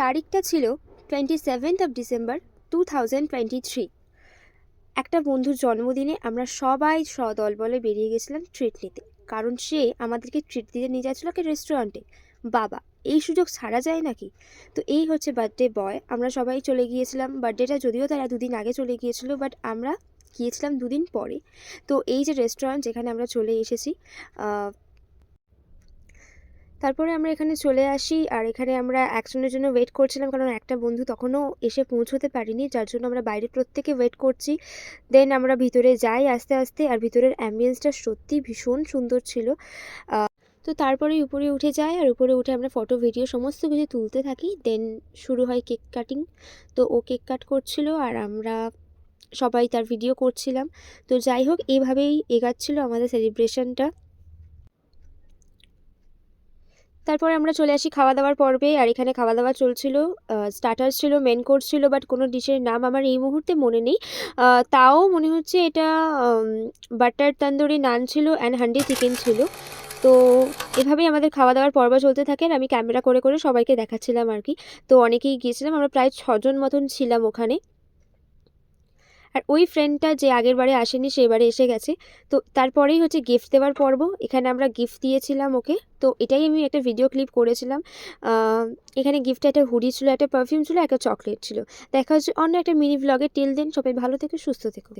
তারিখটা ছিল 27th of December 2023। একটা বন্ধুর জন্মদিনে আমরা সবাই সদল বলে বেরিয়ে গেছিলাম ট্রিট নিতে, কারণ সে আমাদেরকে ট্রিট দিতে নিয়ে যাচ্ছিল একটা রেস্টুরেন্টে। বাবা, এই সুযোগ ছাড়া যায় নাকি? তো এই হচ্ছে বার্থডে বয়। আমরা সবাই চলে গিয়েছিলাম। বার্থডেটা যদিও তারা দুদিন আগে চলে গিয়েছিল, বাট আমরা গিয়েছিলাম দুদিন পরে। তো এই যে রেস্টুরেন্ট যেখানে আমরা চলে এসেছি, তারপরে আমরা এখানে চলে আসি। আর এখানে আমরা একজনের জন্য ওয়েট করছিলাম, কারণ একটা বন্ধু তখনও এসে পৌঁছতে পারিনি, যার জন্য আমরা বাইরে প্রত্যেকে ওয়েট করছি। দেন আমরা ভিতরে যাই আস্তে আস্তে। আর ভিতরের অ্যাম্বিয়েন্সটা সত্যি ভীষণ সুন্দর ছিল। তো তারপরে উপরে উঠে যাই, আর উপরে উঠে আমরা ফটো ভিডিও সমস্ত কিছু তুলতে থাকি। দেন শুরু হয় কেক কাটিং। তো ও কেক কাট করছিল আর আমরা সবাই তার ভিডিও করছিলাম। তো যাই হোক, এইভাবেই এগাচ্ছিল আমাদের সেলিব্রেশনটা। তারপরে আমরা চলে আসি খাওয়া দাওয়ার পর্বে। আর এখানে খাওয়া দাওয়া চলছিল। স্টার্টার ছিল, মেন কোর্স ছিল, বাট কোনো ডিশের নাম আমার এই মুহূর্তে মনে নেই। তাও মনে হচ্ছে এটা বাটার তন্দুরি নান ছিল অ্যান্ড হান্ডি চিকেন ছিল। তো এভাবেই আমাদের খাওয়া দাওয়ার পর্ব চলতে থাকে। আর আমি ক্যামেরা করে করে সবাইকে দেখাচ্ছিলাম আর কি। তো অনেকেই গিয়েছিলাম, আমরা প্রায় 6জন মতন ছিলাম ওখানে। আর ওই ফ্রেন্ডটা যে আগের বারে আসেনি সে এবারে এসে গেছে। তো তারপরেই হচ্ছে গিফট দেওয়ার পর্ব। এখানে আমরা গিফট দিয়েছিলাম ওকে। তো এটাই আমি একটা ভিডিও ক্লিপ করেছিলাম। এখানে গিফটে একটা হুডি ছিল, একটা পারফিউম ছিল, একটা চকলেট ছিল। দেখা হচ্ছে অন্য একটা মিনি ব্লগে। টিল দেন সবাই ভালো থেকো, সুস্থ থেকো।